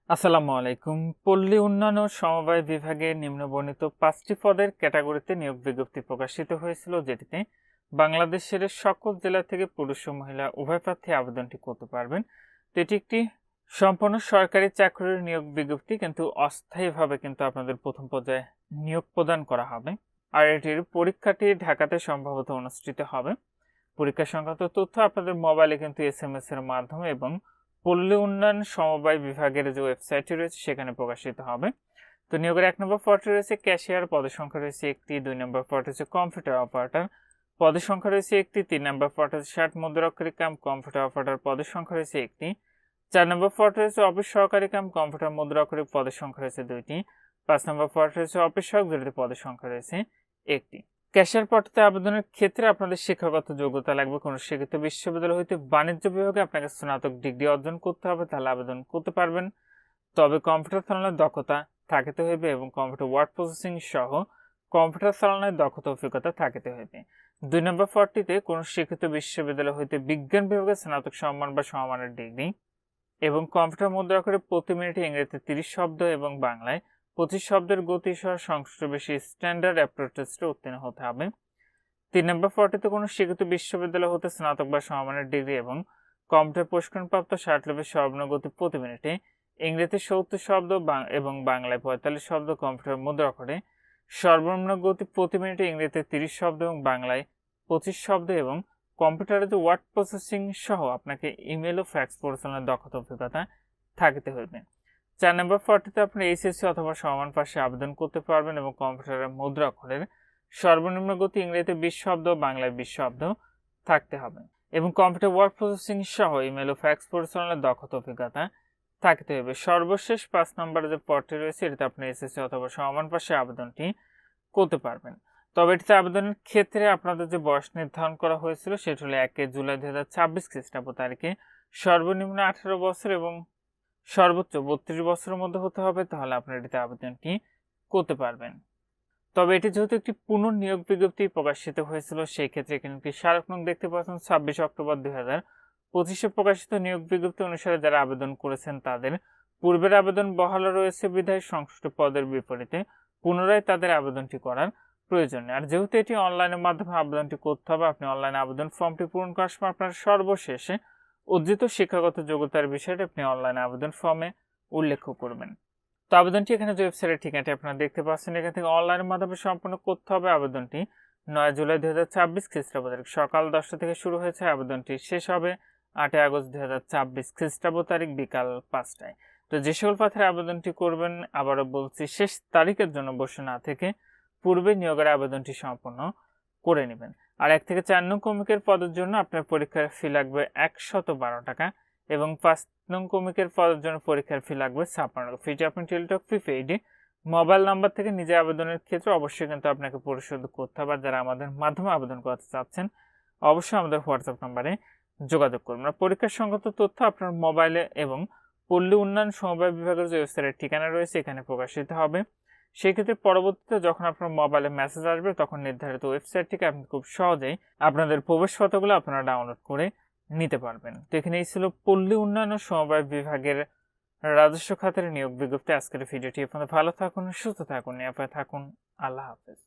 আসসালামু আলাইকুম। পল্লী উন্নয়ন ও সমবায় বিভাগে নিম্নবর্ণিত 5টি পদের ক্যাটাগরিতে নিয়োগ বিজ্ঞপ্তি প্রকাশিত হয়েছিল, যেটিতে বাংলাদেশের সকল জেলা থেকে পুরুষ ও মহিলা উভয় প্রার্থী আবেদনটি করতে পারবেন। তো এটি একটি সম্পূর্ণ সরকারি চাকরির নিয়োগ বিজ্ঞপ্তি, কিন্তু অস্থায়ীভাবে কিন্তু আপনাদের প্রথম পর্যায়ে নিয়োগ প্রদান করা হবে। আর এটির পরীক্ষাটি ঢাকাতে সম্ভবত অনুষ্ঠিত হবে। পরীক্ষা সংক্রান্ত তথ্য আপনাদের মোবাইলে কিন্তু SMS এর মাধ্যমে এবং পল্লী উন্নয়ন সমবায় বিভাগের যে ওয়েবসাইটটি রয়েছে সেখানে প্রকাশিত হবে। তো নিয়োগের 1 নম্বর পদটি রয়েছে ক্যাশিয়ার, পদের সংখ্যা রয়েছে একটি। 2 নম্বর পদ হচ্ছে কম্পিউটার অপারেটর, পদের সংখ্যা রয়েছে একটি। 3 নম্বর পদ হচ্ছে 60 মুদ্রাক্ষরিক কাম কম্পিউটার অপারেটর, পদের সংখ্যা রয়েছে একটি। 4 নম্বর পদ রয়েছে অফিস সহকারী কাম কম্পিউটার মুদ্রাক্ষরিক, পদের সংখ্যা রয়েছে 2টি। 5 নম্বর পদ রয়েছে অফিস সহক, যেটিতে পদের সংখ্যা রয়েছে একটি। ক্যাশিয়ার পদটিতে আবেদনের ক্ষেত্রে আপনাদের শিক্ষাগত যোগ্যতা লাগবে। কোনো শিক্ষিত বিশ্ববিদ্যালয় হইতে বাণিজ্য বিভাগে আপনাকে স্নাতক ডিগ্রি অর্জন করতে হবে, তাহলে আবেদন করতে পারবেন। তবে কম্পিউটার চালানোর দক্ষতা থাকিতে হইবে এবং কম্পিউটার ওয়ার্ড প্রসেসিং সহ কম্পিউটার চালানোর দক্ষতা অভিজ্ঞতা থাকিতে হইবে। 2 নম্বর পদটিতে কোনো শিক্ষিত বিশ্ববিদ্যালয় হইতে বিজ্ঞান বিভাগে স্নাতক সম্মান বা সমমানের ডিগ্রি এবং কম্পিউটার মুদ্রা করে প্রতি মিনিটে ইংরেজিতে 30 শব্দ এবং বাংলায় 25 শব্দের গতি সহ সংশ্লিষ্ট বেশি স্ট্যান্ডার্ড অ্যাপ্টিটিউড টেস্টে উত্তীর্ণ হতে হবে। 3 নম্বর পদটিতে কোনো স্বীকৃত বিশ্ববিদ্যালয় হতে স্নাতক বা সমমানের ডিগ্রি এবং কম্পিউটার প্রশিক্ষণপ্রাপ্ত 60 লেভেল সর্বনিম্ন গতি প্রতি মিনিটে ইংরেজিতে 70 শব্দ এবং বাংলায় 45 শব্দ কম্পিউটার মুদ্রা করে সর্বনিম্ন গতি প্রতি মিনিটে ইংরেজিতে 30 শব্দ এবং বাংলায় 25 শব্দ এবং কম্পিউটারে ওয়ার্ড প্রসেসিং সহ আপনাকে ইমেল ও ফ্যাক্স পরিচালনার দক্ষতা অভিজ্ঞতা থাকিতে হইবে। 4 নম্বর পদটিতে আপনি এইচএসসি অথবা সমান পাশে আবেদন করতে পারবেন এবং কম্পিউটারের মুদ্রা অক্ষরের সর্বনিম্ন গতি ইংরেজিতে 20 শব্দ, বাংলায় 20 শব্দ থাকতে হবে এবং কম্পিউটার ওয়ার্ড প্রসেসিং সহ ইমেল ও ফ্যাক্স পরিচালনার দক্ষতা অভিজ্ঞতা থাকতে হবে। সর্বশেষ 5 নম্বরে যে পদটি রয়েছে, এটিতে আপনি এসএসসি অথবা সমান পাশে আবেদনটি করতে পারবেন। তবে এটিতে আবেদনের ক্ষেত্রে আপনাদের যে বয়স নির্ধারণ করা হয়েছিল সেটি হলো 1 জুলাই 2026 খ্রিস্টাব্দ তারিখে সর্বনিম্ন 18 বছর এবং সর্বোচ্চ 32 বছরের মধ্যে হতে হবে, তাহলে আপনি এটিতে আবেদনটি করতে পারবেন। তবে এটি যেহেতু একটি পুনর্নিয়োগ বিজ্ঞপ্তি প্রকাশিত হয়েছিল, সেই ক্ষেত্রে এখানে একটি স্মারক নং দেখতে পাচ্ছেন। 26 অক্টোবর 2025 প্রকাশিত নিয়োগ বিজ্ঞপ্তি অনুসারে যারা আবেদন করেছেন তাদের পূর্বের আবেদন বহাল রয়েছে বিধায় সংশ্লিষ্ট পদের বিপরীতে পুনরায় তাদের আবেদনটি করার প্রয়োজন নেই। আর যেহেতু এটি অনলাইনের মাধ্যমে আবেদনটি করতে হবে, আপনি অনলাইনে আবেদন ফর্মটি পূরণ করার সময় আপনার সর্বশেষে অর্জিত শিক্ষাগত যোগ্যতার বিষয়টি আপনি অনলাইনে আবেদন ফর্মে উল্লেখ করবেন। তো আবেদনটি এখানে যে ওয়েবসাইটের ঠিকানাটি আপনারা দেখতে পাচ্ছেন, এখান থেকে অনলাইনের মাধ্যমে সম্পন্ন করতে হবে। আবেদনটি 9 জুলাই 2026 খ্রিস্টাব্দ তারিখ সকাল 10টা থেকে শুরু হয়েছে। আবেদনটি শেষ হবে 8 আগস্ট 2026 খ্রিস্টাব্দ তারিখ বিকাল 5টায়। তো যে সকল প্রার্থীরা আবেদনটি করবেন, আবারও বলছি, শেষ তারিখের জন্য বসে না থেকে পূর্বে নিয়োগের আবেদনটি সম্পন্ন করে নেবেন। আর 1 থেকে 4 নং কর্মীকের পদের জন্য আপনার পরীক্ষার ফি লাগবে 112 টাকা এবং 5 নং কর্মীকের পদের জন্য পরীক্ষার ফি লাগবে 56 টাকা। ফিটি আপনি টেলিটক প্রিপেইডে মোবাইল নাম্বার থেকে নিজে আবেদনের ক্ষেত্রে অবশ্যই কিন্তু আপনাকে পরিশোধ করতে হবে। যারা আমাদের মাধ্যমে আবেদন করতে চাচ্ছেন অবশ্যই আমাদের হোয়াটসঅ্যাপ নাম্বারে যোগাযোগ করুন। পরীক্ষার সংক্রান্ত তথ্য আপনার মোবাইলে এবং পল্লী উন্নয়ন সমবায় বিভাগের যে ওয়েবসাইটের ঠিকানা রয়েছে এখানে প্রকাশিত হবে। সেই ক্ষেত্রে পরবর্তীতে যখন আপনার মোবাইলে মেসেজ আসবে তখন নির্ধারিত ওয়েবসাইট থেকে আপনি খুব সহজেই আপনাদের প্রবেশপত্রগুলো আপনারা ডাউনলোড করে নিতে পারবেন। তো এখানে এই ছিল পল্লী উন্নয়ন ও সমবায় বিভাগের রাজস্ব খাতের নিয়োগ বিজ্ঞপ্তি। আজকের ভিডিওটি আপনাদের ভালো থাকুন, সুস্থ থাকুন, নিরাপদে থাকুন। আল্লাহ হাফেজ।